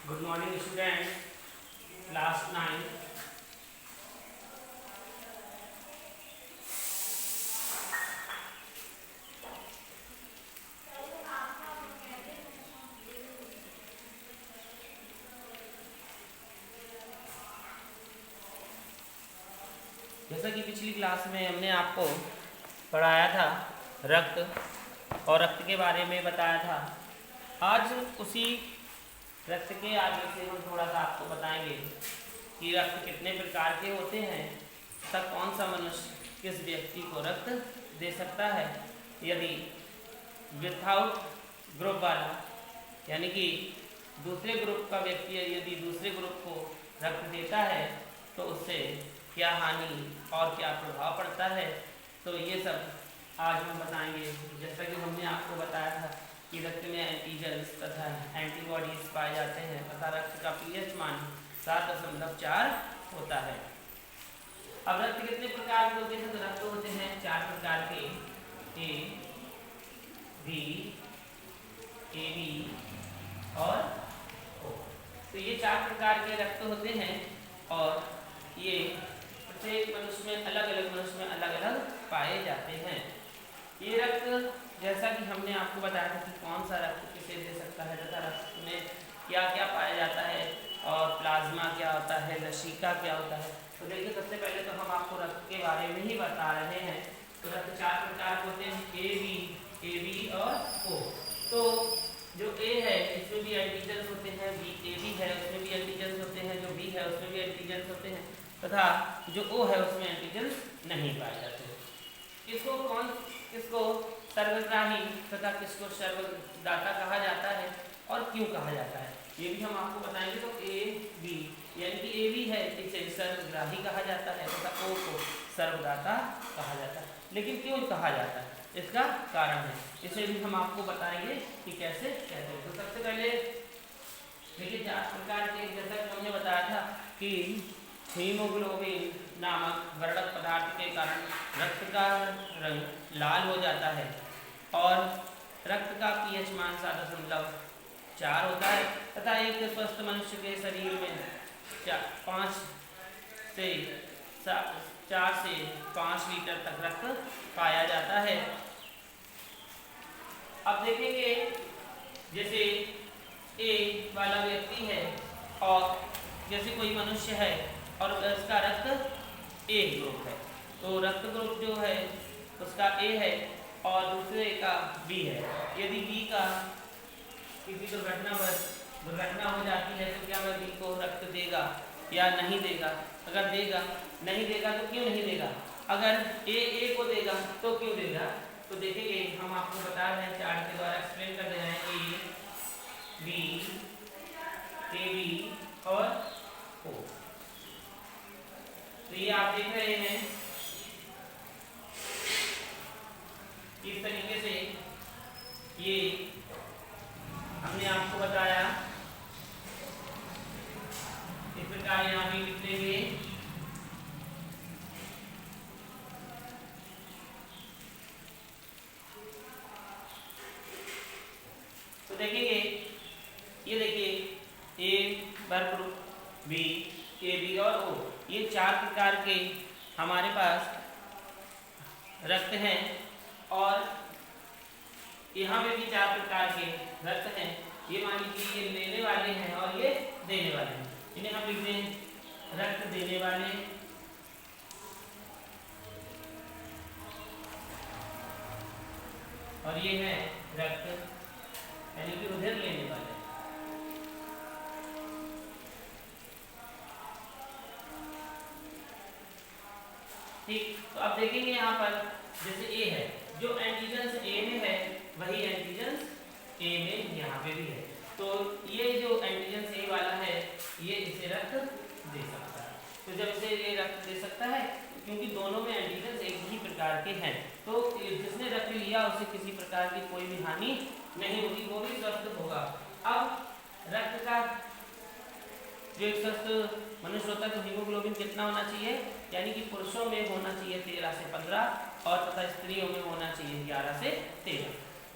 Good morning student, class 9। जैसा कि पिछली क्लास में हमने आपको पढ़ाया था रक्त और रक्त के बारे में बताया था। आज उसी रक्त के आगे से हम थोड़ा सा आपको बताएंगे कि रक्त कितने प्रकार के होते हैं तथा कौन सा मनुष्य किस व्यक्ति को रक्त दे सकता है। यदि विथआउट ग्रुप वाला यानी कि दूसरे ग्रुप का व्यक्ति यदि दूसरे ग्रुप को रक्त देता है तो उससे क्या हानि और क्या प्रभाव पड़ता है, तो ये सब आज हम बताएंगे। जैसा कि हमने आपको बताया था कि रक्त में एंटीजन्स तथा एंटीबॉडीज पाए जाते हैं तथा रक्त का पीएच मान 7.4 होता है। अब रक्त कितने प्रकार के होते हैं? तो रक्त होते हैं 4 प्रकार के, ए, बी, AB और O। तो ये 4 प्रकार के रक्त होते हैं और ये प्रत्येक मनुष्य में अलग अलग पाए जाते हैं। ये रक्त जैसा कि हमने आपको बताया था कि कौन सा रक्त किसे दे सकता है तथा रक्त में क्या क्या पाया जाता है और प्लाज्मा क्या होता है, लसिका क्या होता है। तो देखिए, सबसे पहले तो हम आपको रक्त के बारे में ही बता रहे हैं। तो रक्त 4 प्रकार के होते हैं, AB और O। तो जो A है इसमें भी एंटीजन्स होते हैं, AB है उसमें भी एंटीजन्स होते हैं, जो B है उसमें भी एंटीजन्स होते हैं तथा जो O है उसमें एंटीजन्स नहीं पाए जाते। किसको सर्वग्राही तथा किसको सर्वदाता कहा जाता है और क्यों कहा जाता है, ये भी हम आपको बताएंगे। तो AB यानी कि AB है इसे सर्वग्राही कहा जाता है तथा O को सर्वदाता कहा जाता है। लेकिन क्यों कहा जाता है, इसका कारण है, इसे भी हम आपको बताएंगे कि कैसे कहते हैं। तो सबसे पहले देखिए 4 प्रकार के, जैसा कि हमने बताया था कि हीमोग्लोबिन नामक वर्णक पदार्थ के कारण रक्त का रंग लाल हो जाता है और रक्त का पीएच मान 7.4 होता है तथा एक स्वस्थ मनुष्य के शरीर में 4 से 5 लीटर तक रक्त पाया जाता है। अब देखेंगे, जैसे ए वाला व्यक्ति है और जैसे कोई मनुष्य है और उसका रक्त ए ग्रुप है, तो रक्त ग्रुप जो है उसका ए है और दूसरे का बी है। यदि बी का किसी दुर्घटना हो जाती है तो क्या वह बी को रक्त देगा या नहीं देगा? अगर नहीं देगा तो क्यों नहीं देगा? अगर ए को देगा तो क्यों देगा? तो देखेंगे, हम आपको बता रहे हैं, चार्ट के द्वारा एक्सप्लेन कर रहे हैं। A, B, AB और O। तो ये आप देख रहे हैं किस तरीके से ये हमने आपको बताया। इस प्रकार यहाँ भी लिख लेंगे। तो देखेंगे, ये देखिए A वर्ग ग्रुप, B, AB और O, ये 4 प्रकार के हमारे पास रक्त हैं और यहाँ पे भी 4 प्रकार के रक्त हैं। ये मान लीजिए ये लेने वाले हैं और ये देने वाले हैं। इन्हें हम लिखते हैं रक्त देने वाले और ये है रक्त यानी कि उधर लेने वाले। ठीक, तो अब देखेंगे यहाँ पर जैसे ए है, जो एंटीजन्स ए में है वही एंटीजन्स ए में यहाँ पे भी है। तो ये जो एंटीजन्स ए वाला है ये इसे रक्त दे सकता है। तो जब इसे ये रक्त दे सकता है क्योंकि दोनों में एंटीजन्स एक ही प्रकार के हैं, तो जिसने रक्त लिया उसे किसी प्रकार की कोई भी हानि नहीं होगी, वो भी स्वस्थ होगा। अब रक्त का जो एक स्वस्थ मनुष्य होता है तो हीमोग्लोबिन कितना होना चाहिए, यानी कि पुरुषों में होना चाहिए 13 से 15 और तथा स्त्रियों में होना चाहिए 11 से 13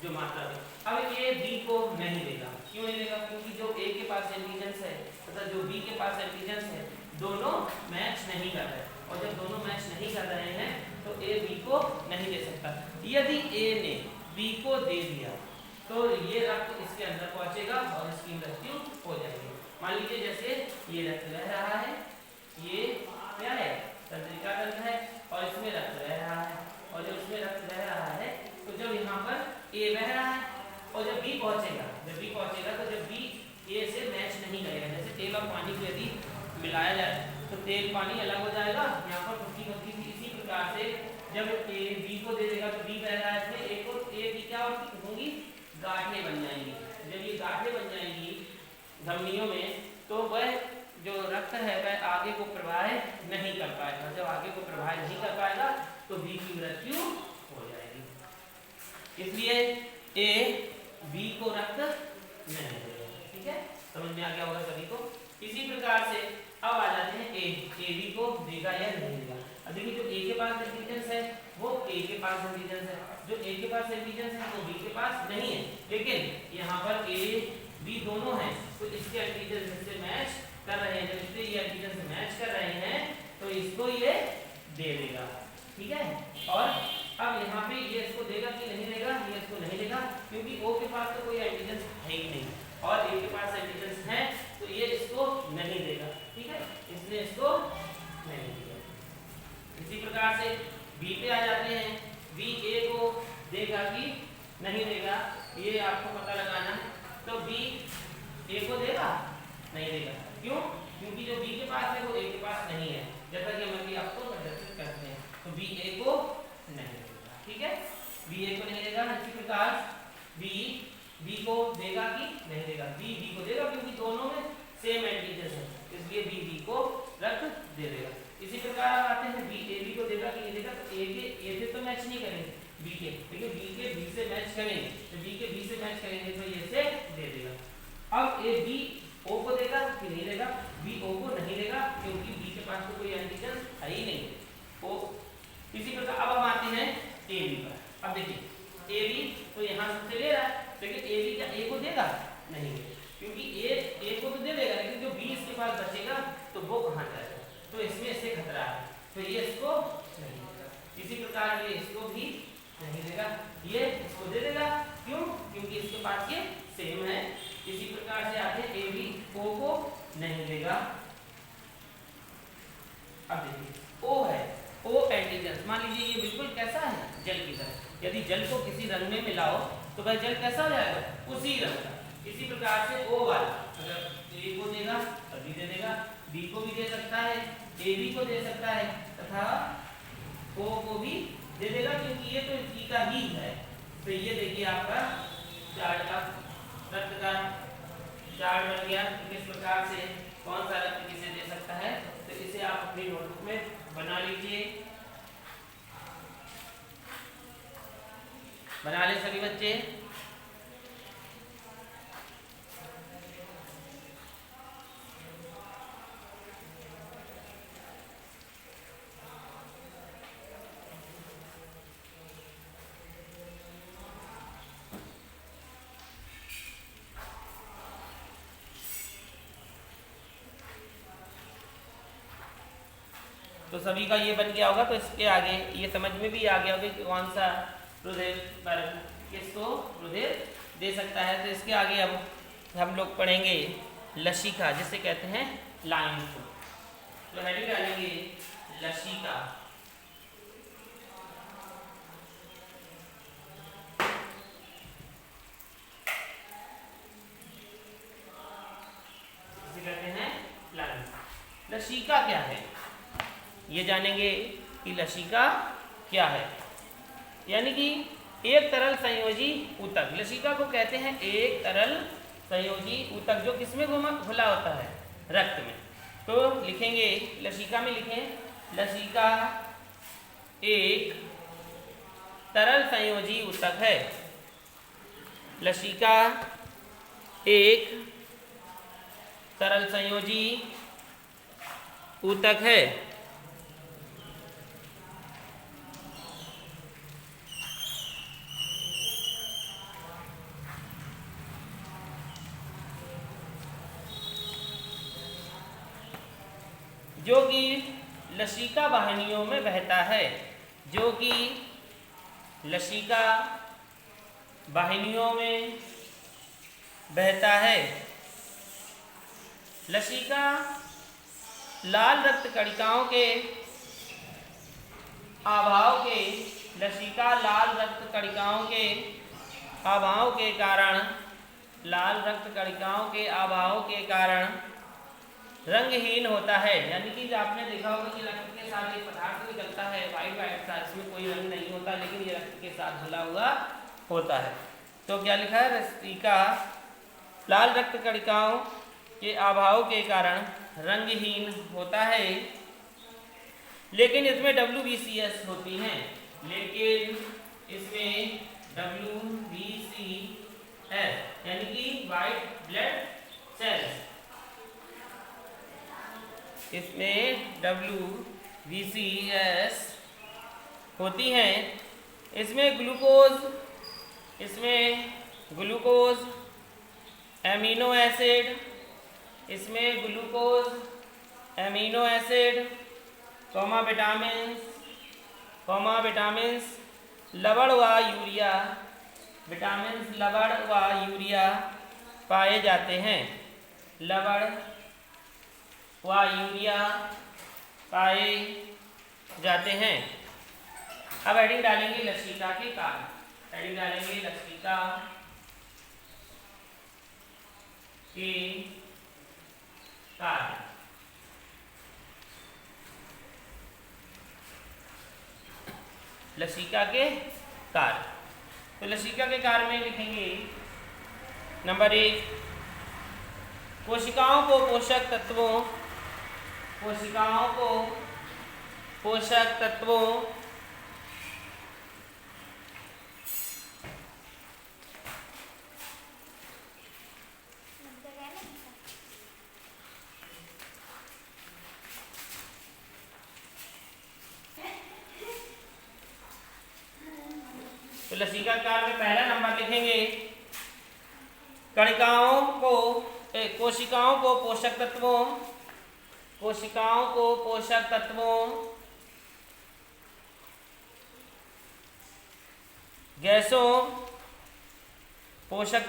जो मात्रा है। अब ये बी को नहीं देगा, क्यों नहीं देगा? क्योंकि जो ए के पास एंटीजन्स है तथा जो बी के पास एंटीजन्स है, दोनों मैच नहीं कर रहे, और जब दोनों मैच नहीं कर रहे हैं तो ए बी को नहीं दे सकता। यदि ए ने बी को दे दिया तो ये रक्त इसके अंदर पहुंचेगा और इसकी मृत्यु हो जाएगी। मान लीजिए जैसे ये रक्त बह रहा है, ये क्या है, तंत्रिका तंत्र है, और इसमें रक्त बह रहा है, और जब इसमें रक्त बह रहा है तो जब यहाँ पर ए बह रहा है और जब बी पहुंचेगा, तो जब बी ए से मैच नहीं करेगा, जैसे तेल और पानी को यदि मिलाया जाए तो तेल पानी अलग हो जाएगा, यहाँ पर 50-50। इसी प्रकार से जब ए बी को दे देगा तो बी बह रहा है, ए को ए की क्या होंगी, गांठें बन जाएंगी। जब ये गांठें बन जाएंगी धमनियों में तो वह जो रक्त है वह आगे को प्रवाहित नहीं कर पाएगा। जब आगे को प्रवाहित नहीं कर पाएगा तो बी की मृत्यु हो जाएगी। इसलिए ए बी को रक्त नहीं देगा। ठीक है, समझ में आ गया होगा सभी को। इसी प्रकार से अब आ जाते हैं ए बी को देगा या नहीं देगा। अब देखिए जो ए के पास एंटीजन्स है वो ए के पास एंटीजन्स है, जो ए के पास एंटीजन्स है वो बी के पास नहीं है, लेकिन यहाँ पर ए बी दोनों हैं तो इसके एंटीजन से मैच कर रहे हैं। जब इससे ये एंटीजन से मैच कर रहे हैं तो इसको ये दे देगा। ठीक है, और अब यहाँ पे ये इसको देगा कि नहीं देगा, ये इसको नहीं देगा क्योंकि ओ के पास तो कोई एंटीजन है ही नहीं और ए के पास एंटीजन है तो ये इसको नहीं देगा। ठीक है, इसलिए इसको नहीं देगा। इसी प्रकार से बी पे आ जाते हैं, बी ए को देगा कि नहीं देगा, ये आपको पता लगाना है। तो बी ए को देगा, नहीं देगा, क्यों, क्योंकि जो बी के पास है वो ए के पास नहीं है, जैसा कि हम अभी आपको प्रदर्शित करते हैं। तो बी ए को नहीं देगा। ठीक है, बी ए को नहीं देगा। इसी प्रकार बी को देगा कि नहीं देगा, बी को देगा क्योंकि दोनों में सेम एंटीजन है, इसलिए बी को रक्त दे देगा। इसी प्रकार आते हैं बी को देगा कि नहीं देगा, तो ए से तो मैच नहीं करेंगे बी के, लेकिन बी से मैच करेंगे, तो बी से मैच करेंगे तो ये से दे देगा। अब ए बी ओ को देगा कि नहीं देगा, बी ओ को नहीं देगा क्योंकि बी के पास तो कोई एंटीजन है ही नहीं ओ। इसी प्रकार अब हम आते हैं ए बी पर। अब देखिए ए बी तो यहाँ से ले रहा है, लेकिन ए बी क्या ए को देगा, नहीं, क्योंकि ए को तो दे देगा, लेकिन जो बी इसके पास बचेगा तो वो कहाँ जाएगा, तो इसमें इससे खतरा है, तो ये इसको नहीं देगा। इसी प्रकार ये इसको भी नहीं देगा, ये इसको दे देगा, क्यों, क्योंकि इसके पास ये सेम है। इसी प्रकार से आते ए बी ओ को नहीं देगा। अब देखिए ओ है, ओ एंटीजन, मान लीजिए ये बिल्कुल कैसा है, जल की तरह। यदि जल को किसी रंग में मिलाओ तो वह जल कैसा हो जाएगा, उसी रंग का। इसी प्रकार से ओ वाला अगर ए को देगा तो बी दे देगा, बी को भी दे सकता है, ए बी को दे सकता है तथा ओ को भी दे देगा, क्योंकि ये तो इसी का ही है। तो ये देखिए आपका चार्ट का रक्त का चार्ट बन गया। किस प्रकार से कौन सा रक्त किसे दे सकता है, तो इसे आप अपनी नोटबुक में बना लीजिए। बना ले सभी बच्चे। तो सभी का ये बन गया होगा, तो इसके आगे ये समझ में भी आ गया होगा कि कौन सा रुधिर पर किसको रुधिर दे सकता है। तो इसके आगे अब हम लोग पढ़ेंगे लसिका, जिसे कहते हैं लाइन को। तो हेडिंग डालेंगे लसिका। इसे कहते हैं लाइन। लसिका क्या है ये जानेंगे कि लसिका क्या है, यानी कि एक तरल संयोजी ऊतक। लसिका को कहते हैं एक तरल संयोजी ऊतक जो किसमें घुला होता है, रक्त में। तो लिखेंगे लसिका में, लिखें लसिका एक तरल संयोजी ऊतक है। लसिका एक तरल संयोजी ऊतक है। जो कि लसिका वाहिनियों में बहता है, जो कि लसिका वाहिनियों में बहता है। लसिका लाल रक्त कणिकाओं के अभाव के लसिका लाल रक्त कणिकाओं के अभाव के कारण लाल रक्त कणिकाओं के अभाव के कारण रंगहीन होता है। यानी कि आपने देखा होगा कि रक्त के साथ एक पदार्थ निकलता है वाइट वाइट सा, इसमें कोई रंग नहीं होता, लेकिन ये रक्त के साथ घुला हुआ होता है। तो क्या लिखा है, लसिका लाल रक्त कणिकाओं के अभाव के कारण रंगहीन होता है, लेकिन इसमें WBCS होती हैं, लेकिन इसमें WBCS यानी कि वाइट ब्लड सेल्स, इसमें WBCS होती हैं। इसमें ग्लूकोज एमिनो एसिड, इसमें ग्लूकोज एमिनो एसिड विटामिन्स लवण व यूरिया, विटामिन्स लवण व यूरिया पाए जाते हैं, लवण व यूरिया पाए जाते हैं। अब हेडिंग डालेंगे लसिका के कारण, हेडिंग डालेंगे लसिका के कारण। लसिका के कार्य, तो लसिका के कार्य में लिखेंगे नंबर 1, कोशिकाओं को पोषक तत्वों तो लसिका कार्य में पहला नंबर लिखेंगे, कोशिकाओं को पोषक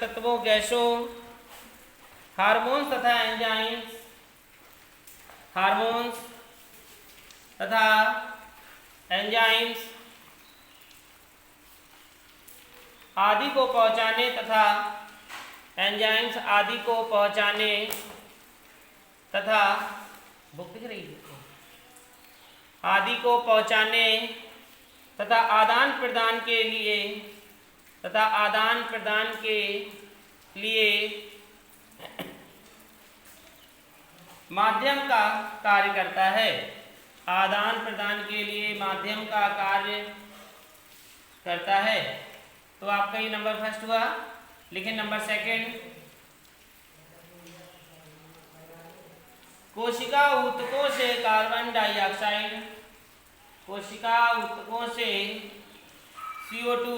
तत्वों गैसों हार्मोन्स तथा एंजाइम्स आदि को पहुंचाने तथा आदान प्रदान के लिए माध्यम का कार्य करता है, आदान प्रदान के लिए माध्यम का कार्य करता है। तो आपका ये नंबर फर्स्ट हुआ। लिखें नंबर सेकंड, कोशिका ऊतकों से कार्बन डाइऑक्साइड, कोशिका ऊतकों से CO2,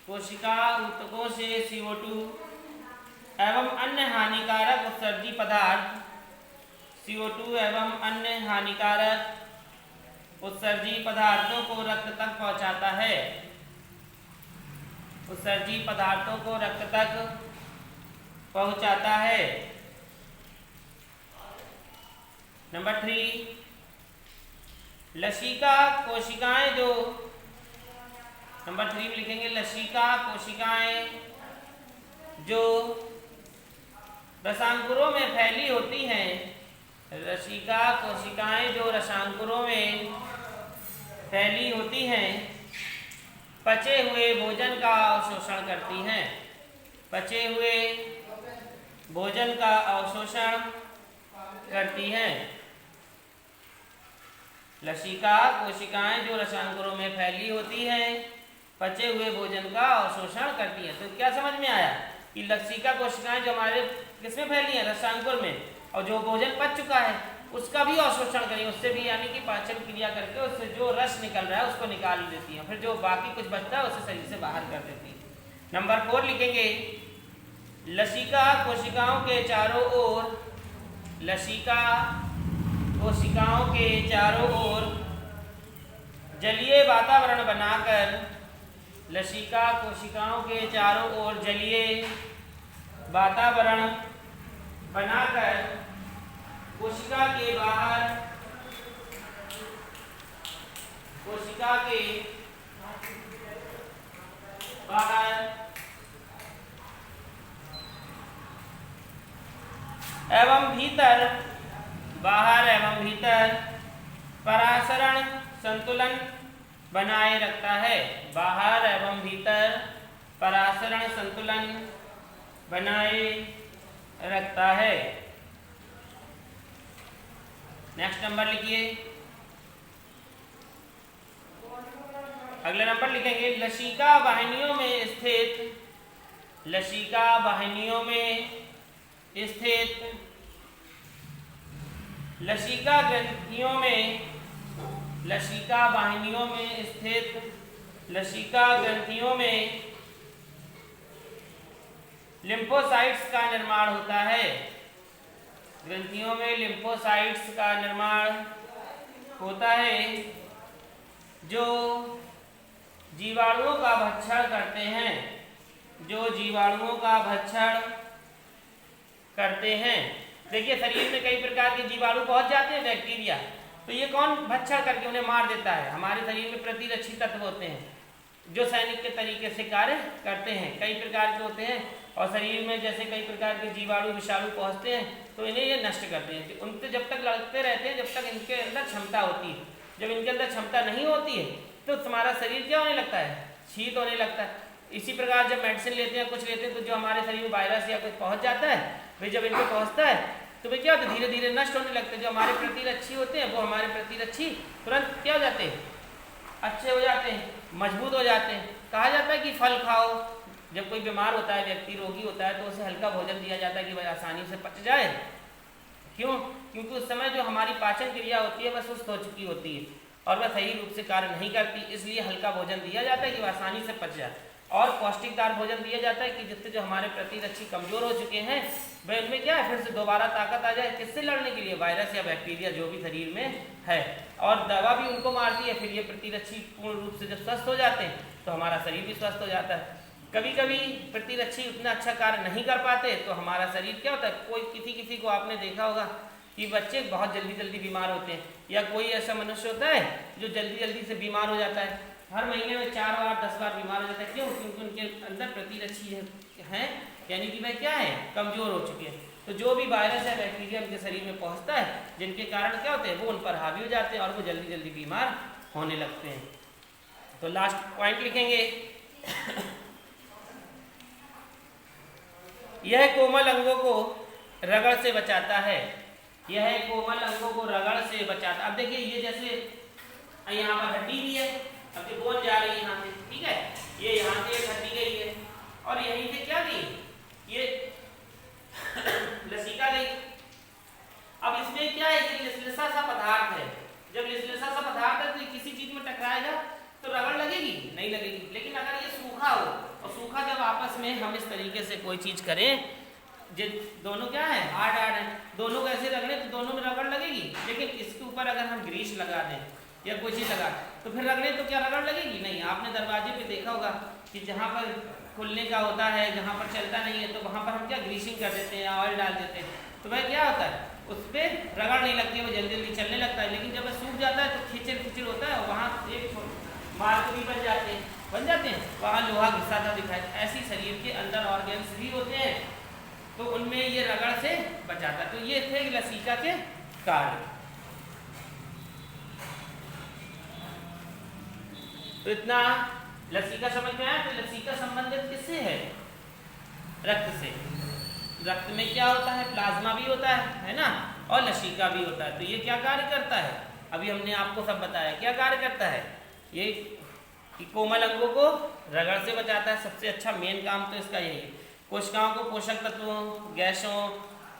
कोशिका ऊतकों से CO2 एवं अन्य हानिकारक उत्सर्जी पदार्थ, CO2 एवं अन्य हानिकारक उत्सर्जी पदार्थों को रक्त तक पहुंचाता है, उत्सर्जी पदार्थों को रक्त तक पहुंचाता है। नंबर 3, लसिका कोशिकाएं जो, नंबर 3 में लिखेंगे लसिका कोशिकाएं जो रसांकुरों में फैली होती हैं, लसिका कोशिकाएं जो रसांकुरों में फैली होती हैं, पचे हुए भोजन का अवशोषण करती हैं, पचे हुए भोजन का अवशोषण करती हैं। लसिका कोशिकाएं जो रसांकुरों में फैली होती हैं, पचे हुए भोजन का अवशोषण करती हैं। तो क्या समझ में आया कि लसिका कोशिकाएं जो हमारे किसमें फैली हैं, रसांकुर में, और जो भोजन पच चुका है उसका भी अवशोषण करेंगे, उससे भी यानी कि पाचन क्रिया करके उससे जो रस निकल रहा है उसको निकाल देती हैं, फिर जो बाकी कुछ बचता है उसे शरीर से बाहर कर देती है। नंबर 4 लिखेंगे, लसिका कोशिकाओं के चारों ओर, लसिका कोशिकाओं के चारों ओर जलीय वातावरण बनाकर, लसिका कोशिकाओं के चारों ओर जलीय वातावरण बनाकर कोशिका के बाहर, कोशिका के बाहर एवं भीतर, बाहर एवं भीतर परासरण संतुलन बनाए रखता है। बाहर एवं भीतर परासरण संतुलन बनाए रखता है। नेक्स्ट नंबर लिखिए। अगला नंबर लिखेंगे लसिका वाहिनियों में स्थित, लसिका वाहिनियों में स्थित लसिका ग्रंथियों में, लसिका वाहिनियों में स्थित लसिका ग्रंथियों में लिम्फोसाइट्स का निर्माण होता है। ग्रंथियों में लिम्फोसाइट्स का निर्माण होता है जो जीवाणुओं का भक्षण करते हैं, जो जीवाणुओं का भक्षण करते हैं। देखिए शरीर में कई प्रकार के जीवाणु पहुंच जाते हैं, बैक्टीरिया, तो ये कौन भक्षण करके उन्हें मार देता है? हमारे शरीर में प्रतिरक्षी तत्व होते हैं जो सैनिक के तरीके से कार्य करते हैं, कई प्रकार के होते हैं। और शरीर में जैसे कई प्रकार के जीवाणु विषाणु पहुंचते हैं तो इन्हें ये नष्ट करते हैं। उनसे जब तक लड़ते रहते हैं जब तक इनके अंदर क्षमता होती है। जब इनके अंदर क्षमता नहीं होती है तो तुम्हारा शरीर क्या होने लगता है? शीत होने लगता है। इसी प्रकार जब मेडिसिन लेते हैं, कुछ लेते हैं, तो जो हमारे शरीर में वायरस या कुछ पहुंच जाता है, फिर जब इनको पहुंचता है तो भाई क्या होता है? धीरे धीरे नष्ट होने लगते हैं। जो हमारे प्रतिरक्षी होते हैं वो हमारे प्रतिरक्षी तुरंत क्या हो जाते हैं? अच्छे हो जाते हैं, मजबूत हो जाते हैं। कहा जाता है कि फल खाओ। जब कोई बीमार होता है, व्यक्ति रोगी होता है, तो उसे हल्का भोजन दिया जाता है कि भाई आसानी से पच जाए। क्यों? क्योंकि उस समय जो हमारी पाचन क्रिया होती है वह सुस्त हो चुकी होती है और वह सही रूप से कार्य नहीं करती, इसलिए हल्का भोजन दिया जाता है कि वह आसानी से पच जाए। और पौष्टिकदार भोजन दिया जाता है कि जिससे जो हमारे प्रतिरक्षी कमजोर हो चुके हैं वह उनमें क्या है, फिर से दोबारा ताकत आ जाए। किससे लड़ने के लिए? वायरस या बैक्टीरिया जो भी शरीर में है। और दवा भी उनको मारती है। फिर ये प्रतिरक्षी पूर्ण रूप से जब स्वस्थ हो जाते हैं तो हमारा शरीर भी स्वस्थ हो जाता है। कभी कभी प्रतिरक्षी उतना अच्छा कार्य नहीं कर पाते तो हमारा शरीर क्या होता है? कोई किसी को आपने देखा होगा कि बच्चे बहुत जल्दी जल्दी बीमार होते हैं, या कोई ऐसा मनुष्य होता है जो जल्दी जल्दी से बीमार हो जाता है, हर महीने में 4 बार 10 बार बीमार हो जाता है। क्यों? क्योंकि उनके अंदर प्रतिरक्षी हैं, यानी कि वह क्या है? कमजोर हो चुके हैं। तो जो भी वायरस है, बैक्टीरिया उनके शरीर में पहुंचता है, जिनके कारण क्या होते हैं? वो उन पर हावी हो जाते हैं और वो जल्दी जल्दी बीमार होने लगते हैं। तो लास्ट पॉइंट लिखेंगे यह कोमल अंगों को रगड़ से बचाता है। यह कोमल अंगों को रगड़ से बचाता। अब देखिए ये जैसे यहाँ पर हड्डी भी है, अब ये बोन जा रही है यहाँ से, ठीक है, ये यहाँ से एक हड्डी गई है और यहीं से क्या गई? ये लसिका गई। अब इसमें क्या है? ये लिसलिसा सा पदार्थ है। जब लिसलिसा सा पदार्थ है तो किसी चीज में टकराएगा तो रगड़ लगेगी? नहीं लगेगी। लेकिन अगर ये सूखा हो, और सूखा जब आपस में हम इस तरीके से कोई चीज करें, जिन दोनों क्या है? हार्ड है, दोनों को ऐसे रगड़े तो दोनों में रगड़ लगेगी। लेकिन इसके ऊपर अगर हम ग्रीस लगा दें या कोई चीज लगा तो फिर रगड़े तो क्या रगड़ लगेगी? नहीं। आपने दरवाजे पे देखा होगा कि जहाँ पर खुलने का होता है, जहाँ पर चलता नहीं है, तो वहाँ पर हम क्या ग्रीसिंग कर देते हैं या ऑयल डाल देते हैं, तो वह क्या होता है? उस पर रगड़ नहीं लगती है, वो जल्दी जल्दी चलने लगता है। लेकिन जब वह सूख जाता है तो खिचड़ खिचड़ होता है, वहाँ एक मार्क भी बन जाते हैं, वहाँ लोहा घिसा था दिखाई। ऐसी शरीर के अंदर ऑर्गेन्स भी होते हैं, तो उनमें ये रगड़ से बचाता है। तो ये थे लसिका के कार्य। तो इतना लसिका समझ में आया। तो लसिका संबंधित किससे है? रक्त से। रक्त में क्या होता है? प्लाज्मा भी होता है ना, और लसिका भी होता है। तो ये क्या कार्य करता है? अभी हमने आपको सब बताया क्या कार्य करता है। ये कि कोमल अंगों को रगड़ से बचाता है। सबसे अच्छा मेन काम तो इसका यही है। कोशिकाओं को पोषक तत्वों, गैसों,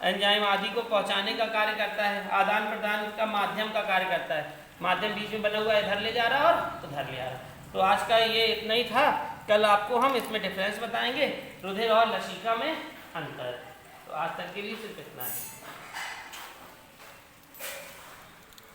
एंजाइम आदि को पहुंचाने का कार्य करता है। आदान प्रदान का माध्यम का कार्य करता है। माध्यम बीच में बना हुआ है, इधर ले जा रहा और उधर ले आ रहा। तो आज का ये इतना ही था। कल आपको हम इसमें डिफरेंस बताएंगे, रुधिर और लसिका में अंतर। तो आज तक के लिए सिर्फ इतना है।